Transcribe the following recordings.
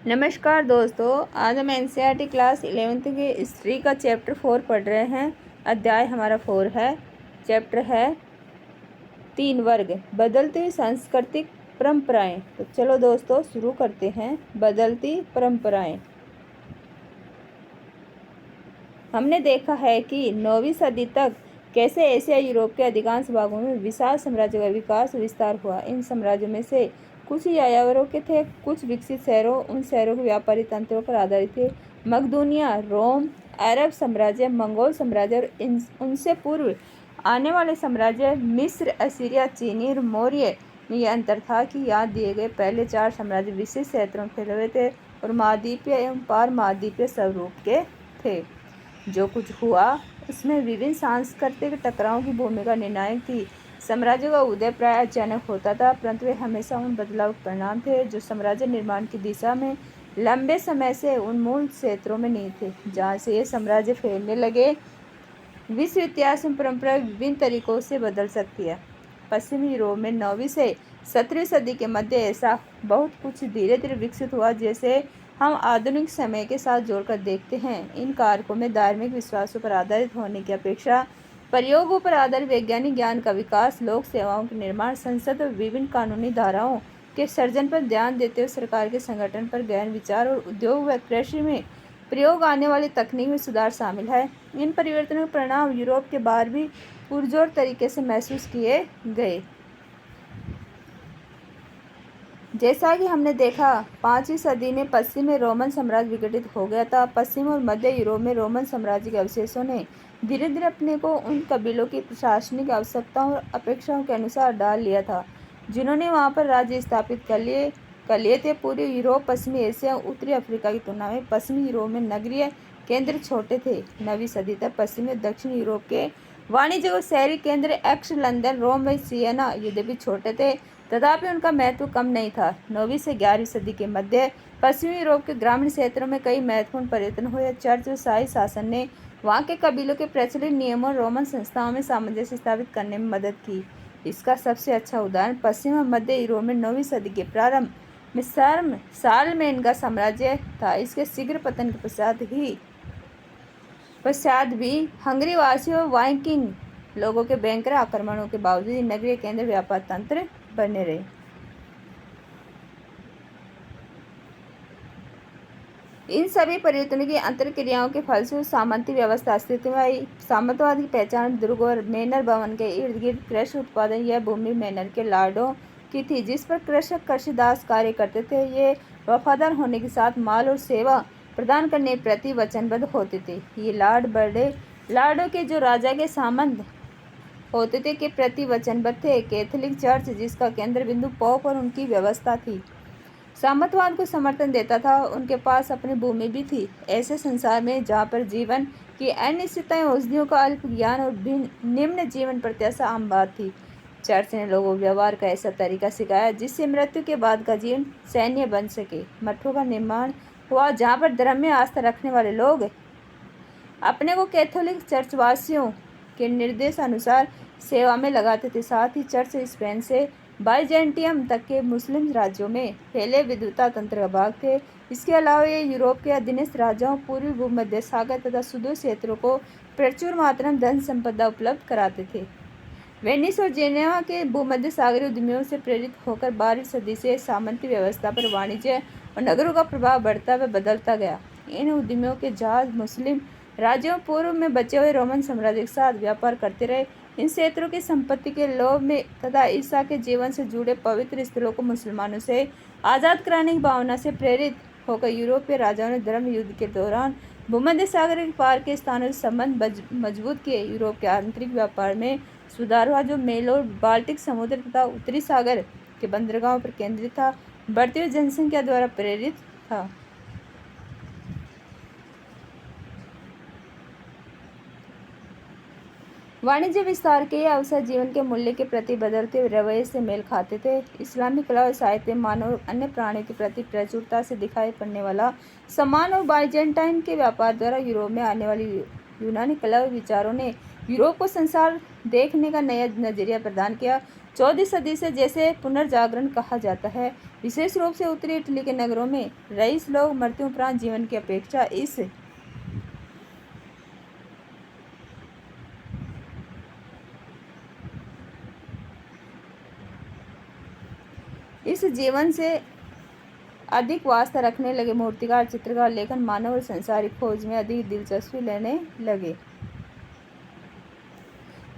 नमस्कार दोस्तों, आज हम एनसीईआरटी क्लास 11th के हिस्ट्री का चैप्टर 4 पढ़ रहे हैं। अध्याय हमारा 4 है। चैप्टर है 3 वर्ग, बदलती हुई सांस्कृतिक परंपराएं। तो चलो दोस्तों शुरू करते हैं। बदलती परंपराएं। हमने देखा है कि 9वीं सदी तक कैसे एशिया यूरोप के अधिकांश भागों में विशाल साम्राज्य का विकास विस्तार हुआ। इन साम्राज्यों में से कुछ यायावरों के थे, कुछ विकसित शहरों उन शहरों के व्यापारी तंत्रों पर आधारित थे। मकदूनिया, रोम, अरब साम्राज्य, मंगोल साम्राज्य और उनसे पूर्व आने वाले साम्राज्य मिस्र, असीरिया, चीनी और मौर्य में यह अंतर था कि यहाँ दिए गए पहले 4 साम्राज्य विशिष्ट क्षेत्रों में फैले हुए थे और महाद्वीपीय एवं पार महाद्वीपीय स्वरूप के थे। जो कुछ हुआ उसमें विभिन्न सांस्कृतिक टकरावों की भूमिका निर्णायक थी। साम्राज्यों का उदय प्राय अचानक होता था, परंतु वे हमेशा उन बदलाव के परिणाम थे जो साम्राज्य निर्माण की दिशा में लंबे समय से उन मूल क्षेत्रों में नहीं थे जहाँ से ये साम्राज्य फैलने लगे। विश्व इतिहास में परंपरा विभिन्न तरीकों से बदल सकती है। पश्चिमी यूरोप में 9वीं से 17वीं सदी के मध्य ऐसा बहुत कुछ धीरे धीरे विकसित हुआ जैसे हम आधुनिक समय के साथ जोड़कर देखते हैं। इन कारकों में धार्मिक विश्वासों पर आधारित होने की अपेक्षा प्रयोगों पर आधारित वैज्ञानिक ज्ञान का विकास, लोक सेवाओं के निर्माण, संसद और विभिन्न कानूनी धाराओं के सर्जन पर ध्यान देते हुए सरकार के संगठन पर गहन विचार और उद्योग व कृषि में प्रयोग आने वाली तकनीक में सुधार शामिल है। इन परिवर्तनों के परिणाम यूरोप के बाहर भी पुरजोर तरीके से महसूस किए गए। जैसा कि हमने देखा, 5वीं सदी में पश्चिम में रोमन साम्राज्य विघटित हो गया था। पश्चिम और मध्य यूरोप में रोमन साम्राज्य के अवशेषों ने धीरे धीरे अपने को उन कबीलों की प्रशासनिक आवश्यकताओं और अपेक्षाओं के अनुसार डाल लिया था जिन्होंने वहां पर राज्य स्थापित कर लिए थे। पूर्वी यूरोप, पश्चिमी एशिया, उत्तरी अफ्रीका की तुलना में पश्चिमी यूरोप में नगरीय केंद्र छोटे थे। 9वीं सदी तक पश्चिमी और दक्षिण यूरोप के वाणिज्य और शहरी केंद्र एक्स लंदन, रोम व सियना यद्यपि छोटे थे तथापि उनका महत्व कम नहीं था। 9वीं से 11वीं सदी के मध्य पश्चिमी यूरोप के ग्रामीण क्षेत्रों में कई महत्वपूर्ण परिवर्तन हुए। चर्च और शाही शासन ने वहाँ के कबीलों के प्रचलित नियमों और रोमन संस्थाओं में सामंजस्य स्थापित करने में मदद की। इसका सबसे अच्छा उदाहरण पश्चिम और मध्य यूरोप में 9वीं सदी के प्रारंभ में शारलमेन का साम्राज्य था। इसके शीघ्र पतन के पश्चात भी हंगरी वासियों और वाइकिंग लोगों के भयंकर आक्रमणों के बावजूद नगरीय केंद्र व्यापार तंत्र बने रहे। इन सभी परिवर्तनों की अंतर्क्रियाओं के फलस्वरूप सामंती व्यवस्था अस्तित्व में आई। सामंतवाद की पहचान दुर्ग और मैनर भवन के इर्द गिर्द कृषि उत्पादन यह भूमि मैनर के लार्डों की थी जिस पर कृषक कृषिदास कार्य करते थे। ये वफादार होने के साथ माल और सेवा प्रदान करने के प्रति वचनबद्ध होते थे। ये लार्ड बड़े लार्डों के जो राजा के सामंत होते थे के प्रति वचनबद्ध थे। कैथोलिक चर्च जिसका केंद्र बिंदु पोप और उनकी व्यवस्था थी सामंतवाद को समर्थन देता था। उनके पास अपनी भूमि भी थी। ऐसे संसार में जहाँ पर जीवन की अनिश्चितताएं, औषधियों का अल्प ज्ञान और निम्न जीवन प्रत्याशा आम बात थी, चर्च ने लोगों को व्यवहार का ऐसा तरीका सिखाया जिससे मृत्यु के बाद का जीवन सैन्य बन सके। मठों का निर्माण हुआ जहाँ पर धर्म में आस्था रखने वाले लोग अपने को कैथोलिक चर्चवासियों के निर्देश अनुसार सेवा में लगाते थे। साथ ही चर्च स्पेन से बाइजेंटियम तक के मुस्लिम राज्यों में फैले विद्वता तंत्र का भाग थे। इसके अलावा ये यूरोप के अधीनस्थ राज्यों, पूर्वी भूमध्य सागर तथा सुदूर क्षेत्रों को प्रचुर मात्रा में धन संपदा उपलब्ध कराते थे। वेनिस और जेनेवा के भूमध्य सागरीय उद्यमियों से प्रेरित होकर 12वीं सदी से सामंती व्यवस्था पर वाणिज्य और नगरों का प्रभाव बढ़ता व बदलता गया। इन उद्यमियों के जहाज मुस्लिम राज्यों पूर्व में बचे हुए रोमन साम्राज्य के साथ व्यापार करते रहे। इन क्षेत्रों की संपत्ति के लोभ में तथा ईसा के जीवन से जुड़े पवित्र स्थलों को मुसलमानों से आज़ाद कराने की भावना से प्रेरित होकर यूरोपीय राजाओं ने धर्म युद्ध के दौरान भूमध्य सागर के पार के स्थानों से संबंध मजबूत किए। यूरोप के आंतरिक व्यापार में सुधार हुआ जो मेल और बाल्टिक समुद्र तथा उत्तरी सागर के बंदरगाहों पर केंद्रित था, बढ़ती हुई जनसंख्या द्वारा प्रेरित था। वाणिज्य विस्तार के अवसर जीवन के मूल्य के प्रति बदलते हुए रवैये से मेल खाते थे। इस्लामी कला और साहित्य, मानव और अन्य प्राणियों के प्रति प्रचुरता से दिखाई पड़ने वाला सम्मान और बाइजेंटाइन के व्यापार द्वारा यूरोप में आने वाली यूनानी कला और विचारों ने यूरोप को संसार देखने का नया नजरिया प्रदान किया। 14वीं सदी से जैसे पुनर्जागरण कहा जाता है। विशेष रूप से उत्तरी इटली के नगरों में रईस लोग मृत्यु उपरांत जीवन की अपेक्षा इस जीवन से अधिक वास्ता रखने लगे। मूर्तिकार, चित्रकार, लेखन, मानव और संसारिक खोज में अधिक दिलचस्पी लेने लगे।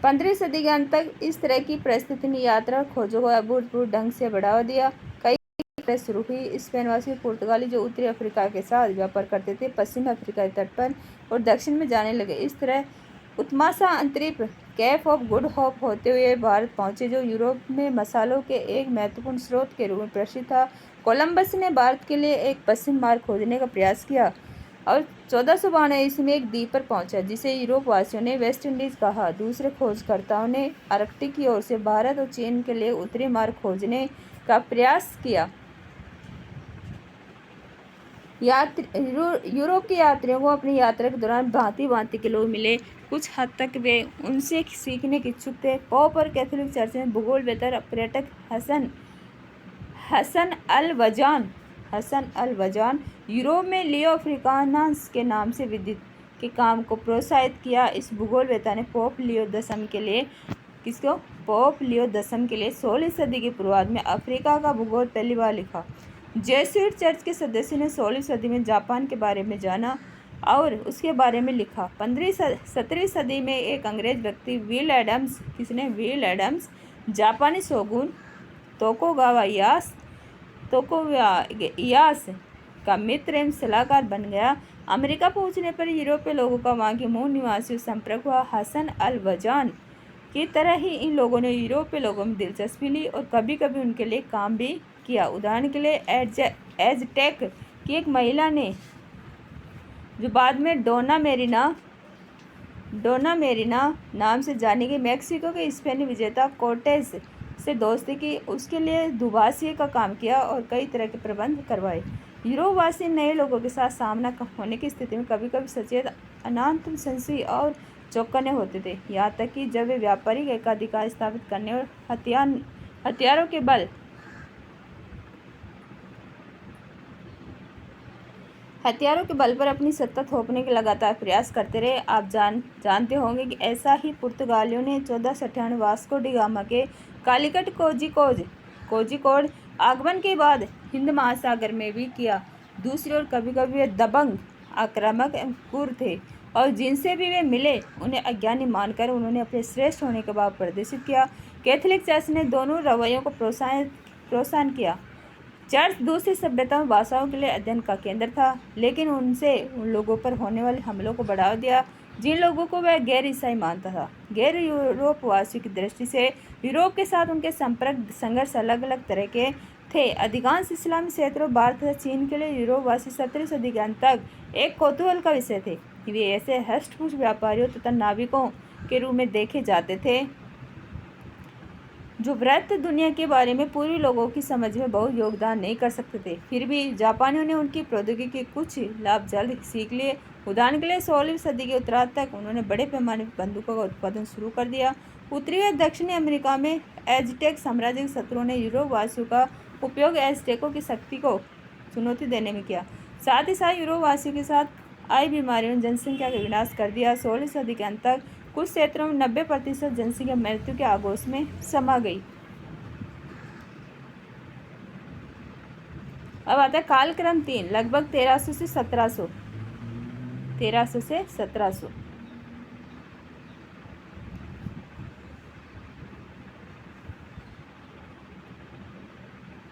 15वीं सदी के अंत तक इस तरह की परिस्थिति ने यात्रा और खोजों को अभूतपूर्व ढंग से बढ़ावा दिया। कई शुरू हुई। स्पेनवासी और पुर्तगाली जो उत्तरी अफ्रीका के साथ व्यापार करते थे, पश्चिम अफ्रीका के तट पर और दक्षिण में जाने लगे। इस तरह उत्मासा अंतरिप कैप ऑफ गुड होप होते हुए भारत पहुंचे, जो यूरोप में मसालों के एक महत्वपूर्ण स्रोत के रूप में प्रसिद्ध था। कोलंबस ने भारत के लिए एक पश्चिम मार्ग खोजने का प्रयास किया और 1492 ईस्वी में एक द्वीप पर पहुंचा, जिसे यूरोप वासियों ने वेस्ट इंडीज कहा। दूसरे खोजकर्ताओं ने आर्कटिक की ओर से भारत और चीन के लिए उत्तरी मार्ग खोजने का प्रयास किया। यूरोप के यात्रियों को अपनी यात्रा के दौरान भांति भांति के लोग मिले। कुछ हद तक वे उनसे सीखने के इच्छुक थे। पोप और कैथोलिक चर्च में भूगोल वेत्ता पर्यटक हसन अल वजान यूरोप में लियो अफ्रीकानास के नाम से विदित के काम को प्रोत्साहित किया। इस भूगोलवेत्ता ने पोप लियो दसम के लिए 16वीं सदी की शुरुआत में अफ्रीका का भूगोल पहली बार लिखा। जेसुइट चर्च के सदस्य ने 16वीं सदी में जापान के बारे में जाना और उसके बारे में लिखा। 17वीं सदी में एक अंग्रेज व्यक्ति विल एडम्स जापानी शोगुन तोकुगावा इयास का मित्र एवं सलाहकार बन गया। अमेरिका पहुंचने पर यूरोपीय लोगों का वहां के मूल निवासियों से संपर्क हुआ। हसन अल वजान की तरह ही इन लोगों ने यूरोपीय लोगों में दिलचस्पी ली और कभी कभी उनके लिए काम भी किया। उदाहरण के लिए एज़टेक की एक महिला ने, जो बाद में डोना मेरिना नाम से जानी गई, मैक्सिको के स्पेनी विजेता कोर्टेस से दोस्ती की, उसके लिए दुभाषी का काम किया और कई तरह के प्रबंध करवाए। यूरोपवासी नए लोगों के साथ सामना होने की स्थिति में कभी कभी सचेत, अनाथ, संशयी और चौकन्ने होते थे, यहाँ तक कि जब वे व्यापारिक एकाधिकार स्थापित करने और हथियारों के बल पर अपनी सत्ता थोपने के लगातार प्रयास करते रहे। आप जानते होंगे कि ऐसा ही पुर्तगालियों ने 1498 वास्को डी गामा के कालीकट कोझिकोड आगमन के बाद हिंद महासागर में भी किया। दूसरी ओर कभी कभी वे दबंग, आक्रामक एवं क्रूर थे और जिनसे भी वे मिले उन्हें अज्ञानी मानकर उन्होंने अपने श्रेष्ठ होने का भाव प्रदर्शित किया। कैथोलिक चर्च ने दोनों रवैयों को प्रोत्साहन किया। चर्च दूसरी सभ्यताओं और भाषाओं के लिए अध्ययन का केंद्र था, लेकिन उनसे उन लोगों पर होने वाले हमलों को बढ़ावा दिया जिन लोगों को वह गैर ईसाई मानता था। गैर यूरोपवासियों की दृष्टि से यूरोप के साथ उनके संघर्ष अलग अलग तरह के थे। अधिकांश इस्लामी क्षेत्रों, भारत तथा चीन के लिए यूरोपवासी 17वीं सदी के अंत तक एक कौतूहल का विषय थे। वे ऐसे हष्टपुष्ट व्यापारियों तथा नाविकों के रूप में देखे जाते थे जो वृत्त दुनिया के बारे में पूर्वी लोगों की समझ में बहुत योगदान नहीं कर सकते थे। फिर भी जापानियों ने उनकी प्रौद्योगिकी के कुछ लाभ जल्द सीख लिए। उदाहरण के लिए 16वीं सदी के उत्तरार्ध तक उन्होंने बड़े पैमाने पर बंदूकों का उत्पादन शुरू कर दिया। उत्तरी और दक्षिणी अमेरिका में एज़टेक साम्राज्य के शत्रुओं ने यूरोपवासियों का उपयोग एज़टेकों की शक्ति को चुनौती देने में किया। साथ ही साथ यूरोपवासियों के साथ आई बीमारियों ने जनसंख्या का विनाश कर दिया। 16वीं सदी के अंत तक कुछ क्षेत्रों में 90% जनसंख्या मृत्यु के आगोश में समा गई। अब आता है कालक्रम 3, लगभग 1300 से 1700।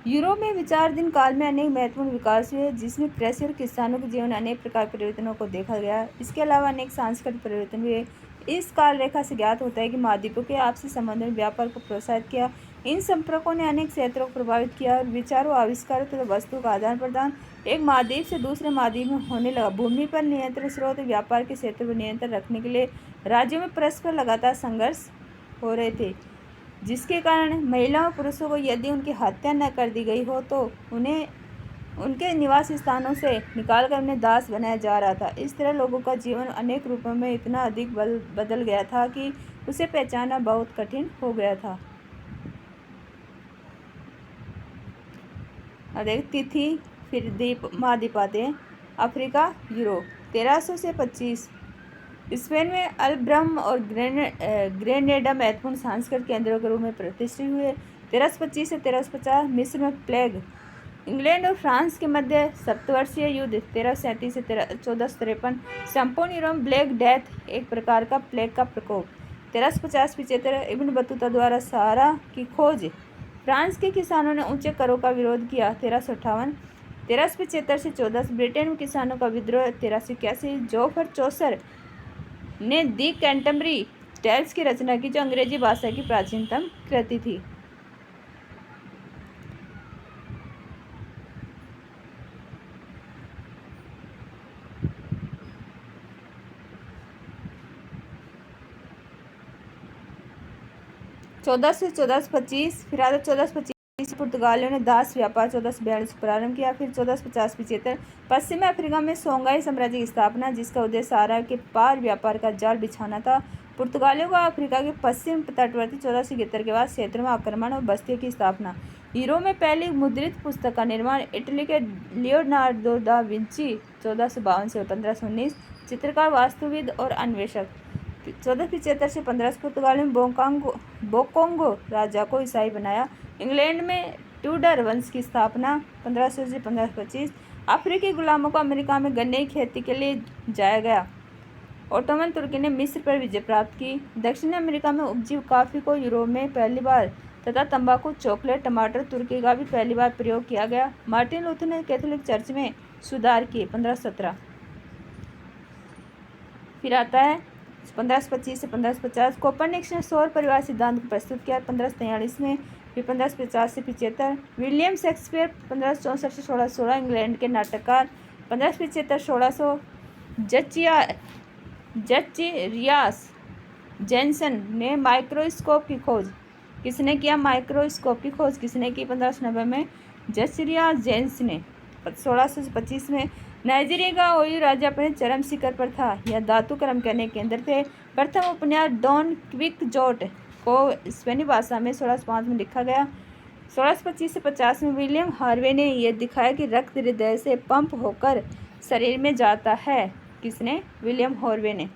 यूरोप में विचाराधीन काल में अनेक महत्वपूर्ण विकास हुए, जिसमें कृषि और किसानों के जीवन अनेक प्रकार के परिवर्तनों को देखा गया। इसके अलावा अनेक सांस्कृतिक परिवर्तन हुए। इस काल रेखा से ज्ञात होता है कि महाद्वीपों के आपसी संबंधों ने व्यापार को प्रोत्साहित किया। इन संपर्कों ने अनेक क्षेत्रों को प्रभावित किया और विचारों, आविष्कारों तथा वस्तुओं का आदान प्रदान एक महाद्वीप से दूसरे महाद्वीप में होने लगा। भूमि पर नियंत्रण, स्रोत, व्यापार के क्षेत्र पर नियंत्रण रखने के लिए राज्यों में परस्पर लगातार संघर्ष हो रहे थे, जिसके कारण महिलाओं और पुरुषों को यदि उनकी हत्या न कर दी गई हो तो उन्हें उनके निवास स्थानों से निकालकर उन्हें दास बनाया जा रहा था। इस तरह लोगों का जीवन अनेक रूपों में इतना अधिक बदल गया था कि उसे पहचानना बहुत कठिन हो गया था। और एक तिथि, फिर द्वीप महाद्वीप आते हैं, अफ्रीका, यूरोप। 1300 से 25 स्पेन में अल-ब्रह्म और ग्रेनेडा महत्वपूर्ण सांस्कृतिक केंद्रों के रूप में प्रतिष्ठित हुए। 1325 से 1350 मिस्र में प्लेग, इंग्लैंड और फ्रांस के मध्य सप्तवर्षीय युद्ध 1337 से 1453, संपूर्ण यूरोप ब्लैक डेथ, एक प्रकार का प्लेग का प्रकोप। 1350-75 इब्न बतूता द्वारा सहारा की खोज, फ्रांस के किसानों ने ऊंचे करों का विरोध किया। 1358 1375 से 14 ब्रिटेन में किसानों का विद्रोह। 1381 जोफर चौसर ने दी कैंटरबरी टेल्स की रचना की, जो अंग्रेजी भाषा की प्राचीनतम कृति थी। चौदह से 1425 फिर आता 1425 पुर्तगालियों ने दास व्यापार 1442 प्रारंभ किया। फिर 1450-75 पश्चिमी अफ्रीका में सोंगाई साम्राज्य की स्थापना, जिसका उद्देश्य सहारा के पार व्यापार का जाल बिछाना था। पुर्तगालियों का अफ्रीका के पश्चिम तटवर्ती 1473 के बाद क्षेत्रों में आक्रमण और बस्तियों की स्थापना। यूरोप में पहली मुद्रित पुस्तक का निर्माण, इटली के लियोनार्दो दा विंची 1452 से 1519, चित्रकार, वास्तुविद और अन्वेषक। 1475 से 15 पुर्तगाल में बोकोंगो राजा को ईसाई बनाया। इंग्लैंड में ट्यूडर वंश की स्थापना। 1500 से 1525 अफ्रीकी गुलामों को अमेरिका में गन्ने की खेती के लिए जाया गया। ओटोमन तुर्की ने मिस्र पर विजय प्राप्त की। दक्षिण अमेरिका में उपजी कॉफ़ी को यूरोप में पहली बार तथा तंबाकू, चॉकलेट, टमाटर, तुर्की का भी पहली बार प्रयोग किया गया। मार्टिन लूथर ने कैथोलिक चर्च में सुधार किए। 1517 फिर आता है 1525 से 1550 कोपरनिकस ने सौर परिवार सिद्धांत को प्रस्तुत किया। 1543 में। फिर 1550 से 75 विलियम शेक्सपियर 1564 से 1616 इंग्लैंड के नाटककार। 1575 1600 जचिरियास जेनसन ने माइक्रोस्कोप की खोज। किसने किया माइक्रोस्कोप की खोज? किसने की? 1590 में जचिरियास जेन्स ने। 1625 में नाइजीरिया का ओयू राज्य अपने चरम शिखर पर था। यह धातु कर्म करने के केंद्र थे। प्रथम उपन्यास डॉन क्विक्सोट को स्पेनी भाषा में 1605 में लिखा गया। 1625 से 50 में विलियम हार्वे ने यह दिखाया कि रक्त हृदय से पंप होकर शरीर में जाता है। किसने? विलियम हार्वे ने।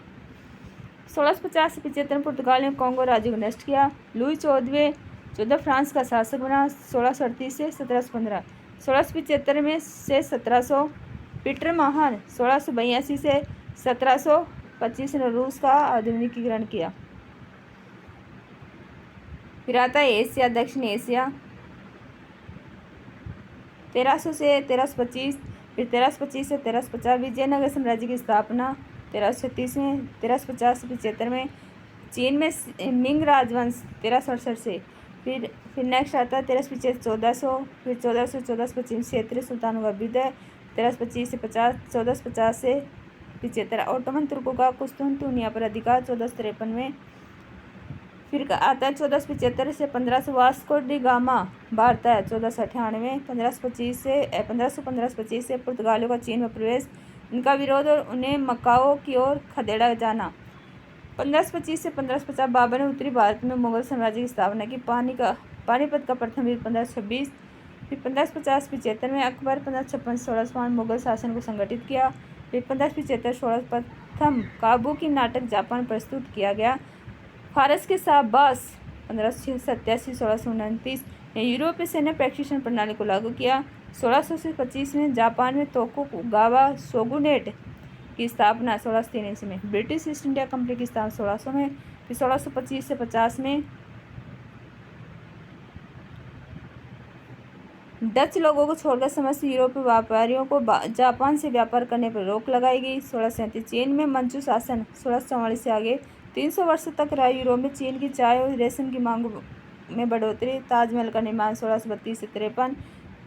1650 से 75 पुर्तगाल ने कॉन्गो राज्य को नष्ट किया। लुई 14 फ्रांस का शासक बना। 1638 से 1715 1675 में से 1700 पीटर महान 1682 से 1725 ने रूस का आधुनिकीकरण किया। फिर आता है एशिया, दक्षिण एशिया 1300 से 1325 फिर 1325 से 1350 विजयनगर साम्राज्य की स्थापना। 1336 में। 1350 से 75 में चीन में मिंग राजवंश 1368 से। फिर नेक्स्ट आता है 1375 1400 फिर 1414 पश्चिम क्षेत्रीय सुल्तानों का विदय 1325 से 50 1450 से 75 ओटोमन तुर्कों का कुस्तुनतुनिया पर अधिकार 1453 में। फिर आता है 1475 से 1500 वास्को डी गामा भारत है 1498 1525 से पुर्तगालियों का चीन में प्रवेश, इनका विरोध और उन्हें मकाओ की ओर खदेड़ा जाना। 1525 से 1550 बाबर ने उत्तरी भारत में मुगल साम्राज्य की स्थापना की। पानीपत का प्रथम युद्ध 1526। फिर 1550-75 में अकबर 1556-1605 मुगल शासन को संगठित किया। फिर 1575-16 प्रथम काबुकी नाटक जापान प्रस्तुत किया गया। फारस के शाहबाज 1587-1629 ने यूरोपीय सैन्य प्रशिक्षण प्रणाली को लागू किया। 1600 से 25 में जापान में तोकुगावा शोगुनेट की स्थापना 1603 में। ब्रिटिश ईस्ट इंडिया कंपनी की स्थापना 1600 में। फिर 1625 से 50 में डच लोगों को छोड़कर समस्त यूरोपीय व्यापारियों को जापान से व्यापार करने पर रोक लगाई गई। 1637 चीन में मंचू शासन 1644 से आगे 300 वर्ष तक रहा। यूरोप में चीन की चाय और रेशम की मांग में बढ़ोतरी। ताजमहल का निर्माण 1632 से 53,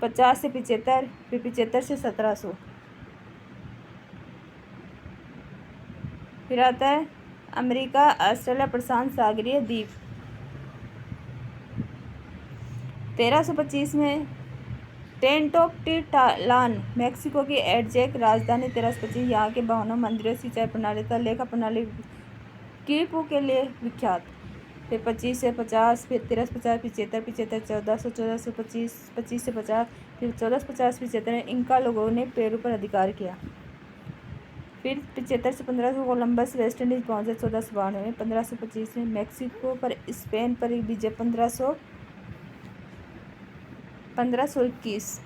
50 से 75, फिर 75 से 1700। फिर आता है अमेरिका, ऑस्ट्रेलिया, प्रशांत सागरीय द्वीप 1325 में टेनोक्टिलान मेक्सिको की एडजेक राजधानी। 1325 यहाँ के भवनों, मंदिरों, सिंचाई प्रणाली तथा लेखा प्रणाली कीपू के लिए विख्यात। फिर 25 से 50, फिर 1350, 75, 75, 1400, 1425, 25 से 50, फिर 1450-75 में इंका लोगों ने पेरू पर अधिकार किया। फिर 75 से 1500 कोलंबस वेस्ट इंडीज पहुंचे। 1492 में 1525 में मैक्सिको पर स्पेन पर विजय। 1521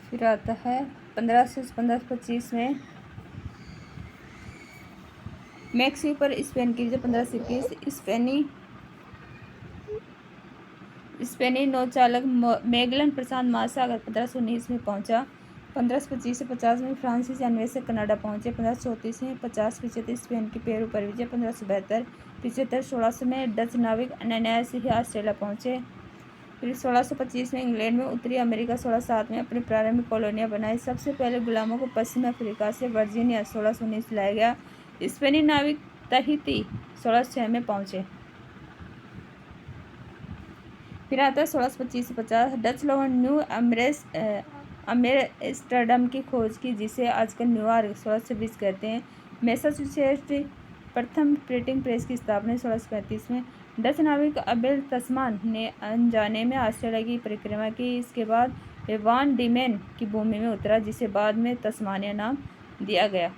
फिर आता है 1525 में मैक्सिको पर स्पेन की विजय। 1521 स्पेनी नौचालक मैगलन प्रशांत महासागर 1519 में पहुंचा। 1525 से 50 में फ्रांसीसी अन्वेषक कनाडा पहुंचे। 1534 में 50-75 स्पेन की पेरू पर विजय। 1572-75 1600 में डच नाविक अनायास ही ऑस्ट्रेलिया पहुंचे। फिर 1625 में इंग्लैंड में उत्तरी अमेरिका। 1607 में अपनी प्रारंभिक कॉलोनियां बनाई। सबसे पहले गुलामों को पश्चिमी अफ्रीका से वर्जीनिया 1619 लाया गया। स्पेनी नाविक तहिती 1606 में पहुंचे। फिर आता है 1625 से 50 डच लोगों ने न्यू एम्स्टर्डम की खोज की, जिसे आजकल न्यूयॉर्क 1620 कहते हैं। मैसाचुसेट्स प्रथम प्रिंटिंग प्रेस की स्थापना 1635 में। डच नाविक अबेल तस्मान ने अनजाने में ऑस्ट्रेलिया की परिक्रमा की। इसके बाद वे वान डीमेन की भूमि में उतरा, जिसे बाद में तस्मानिया नाम दिया गया।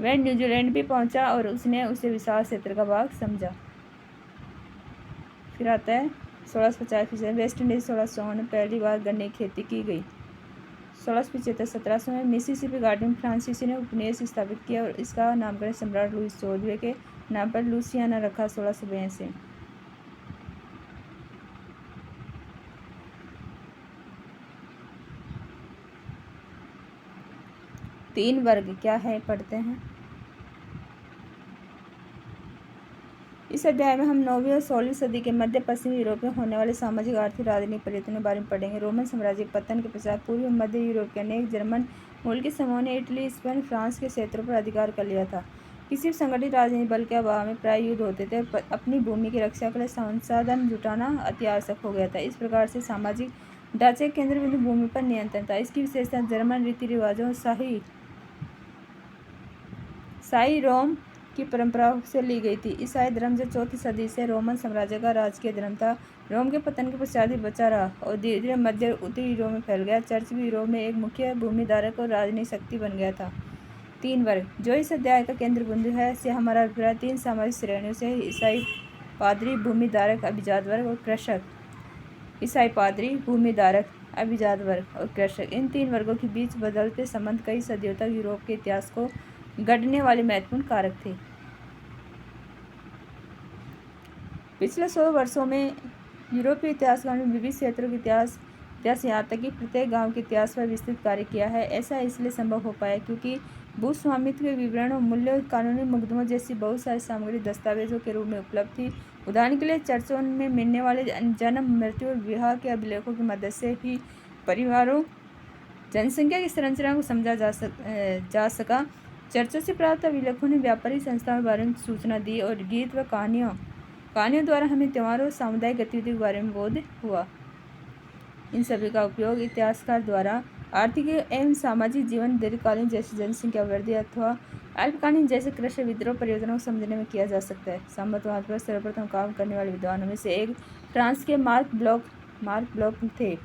वह न्यूजीलैंड भी पहुंचा और उसने उसे विशाल क्षेत्र का भाग समझा। फिर आता है 1650 में वेस्ट इंडीज। 1654 में पहली बार गन्ने की खेती की गई। 1675-1700 में मिसिसिपी गार्डन फ्रांसीसी ने उपनिवेश स्थापित किया और इसका नामकरण सम्राट लुईस 14वें के नाम पर लुसियाना रखा। 1682 से 3 वर्ग क्या है पढ़ते हैं। इस अध्याय में हम 9वीं और 16वीं सदी के मध्य पश्चिमी यूरोप में होने वाले सामाजिक, आर्थिक, राजनीतिक परिवर्तनों के बारे में पढ़ेंगे। रोमन साम्राज्य के पतन के पश्चात पूर्वी और मध्य यूरोप के अनेक जर्मन मूल के समूहों ने इटली, स्पेन, फ्रांस के क्षेत्रों पर अधिकार कर लिया था। किसी भी संगठित राजनीतिक बल के अभाव में प्राय युद्ध होते थे और अपनी भूमि की रक्षा के लिए संसाधन जुटाना अति आवश्यक हो गया था। इस प्रकार से सामाजिक ढांचे के केंद्र बिंदु भूमि पर नियंत्रण था। इसकी विशेषता जर्मन रीति रिवाजों शाही रोम की परंपरा से ली गई थी। ईसाई धर्म जो 4वीं सदी से रोमन साम्राज्य का राजकीय धर्म था, रोम के पतन के पश्चात ही बचा रहा और धीरे धीरे मध्य और उत्तरी यूरोप में फैल गया। चर्च भी यूरोप में एक मुख्य भूमिधारक और राजनीतिक शक्ति बन गया था। 3 वर्ग जो इस अध्याय का केंद्र बिंदु है, से हमारा अभिप्राय 3 सामाजिक श्रेणियों से ईसाई पादरी, भूमिधारक, अभिजात वर्ग और कृषक। ईसाई पादरी, भूमिधारक, अभिजात वर्ग और कृषक, इन 3 वर्गों के बीच बदलते संबंध कई सदियों तक यूरोप के इतिहास को गढ़ने वाले महत्वपूर्ण कारक थे। पिछले 100 वर्षों में यूरोपीय इतिहासकारों ने विविध क्षेत्रों के इतिहास यहाँ तक कि प्रत्येक गांव के इतिहास पर विस्तृत कार्य किया है। ऐसा इसलिए संभव हो पाया क्योंकि भूस्वामित्व के विवरण और मूल्य, कानूनी मुकदमों जैसी बहुत सारी सामग्री दस्तावेजों के रूप में उपलब्ध थी। उदाहरण के लिए चर्चों में मिलने वाले जन्म, मृत्यु और विवाह के अभिलेखों की मदद से ही परिवारों, जनसंख्या की संरचना को समझा जा सका। चर्चों से प्राप्त अभिलेखों ने व्यापारिक संस्थाओं के बारे में सूचना दी और गीत व कहानियों द्वारा हमें त्योहारों और सामुदायिक गतिविधियों के बारे में बोध हुआ। इन सभी का उपयोग इतिहासकार द्वारा आर्थिक एवं सामाजिक जीवन, दीर्घकालीन जैसे जनसंख्या वृद्धि अथवा अल्पकालीन जैसे कृषि विद्रोह परियोजनाओं को समझने में किया जा सकता है। सामंतवाद पर सर्वप्रथम काम करने वाले विद्वानों में से एक फ्रांस के मार्क ब्लॉक थे।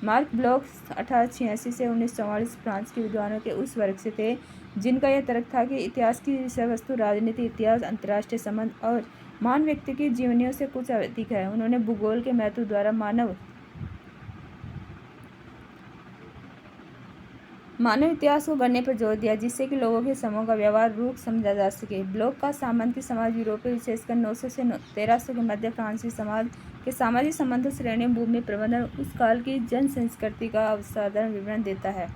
मार्क ब्लॉक 1886 से 1944 फ्रांस के विद्वानों के उस वर्ग से थे जिनका यह तर्क था कि इतिहास की विषय वस्तु राजनीति, इतिहास, अंतर्राष्ट्रीय संबंध और महान व्यक्ति की जीवनियों से कुछ अधिक है। उन्होंने भूगोल के महत्व द्वारा मानव इतिहास को गढ़ने पर जोर दिया, जिससे कि लोगों के समूह का व्यवहार रूप समझा जा सके। ब्लॉक का सामंती समाज यूरोपीय विशेषकर 900 से 1300 के मध्य फ्रांसीसी समाज के सामाजिक संबंधों, श्रेणियों, भूमि प्रबंधन उस काल की जन संस्कृति का असाधारण विवरण देता है।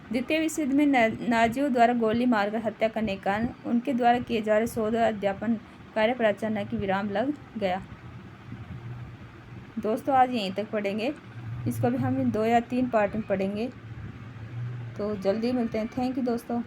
द्वितीय विश्व युद्ध में नाजियों द्वारा गोली मारकर हत्या करने के कारण उनके द्वारा किए जा रहे शोध और अध्यापन कार्य पर अचानक ही विराम लग गया। दोस्तों आज यहीं तक पढ़ेंगे, इसको भी हम 2 या 3 पार्ट में पढ़ेंगे, तो जल्दी मिलते हैं। थैंक यू दोस्तों।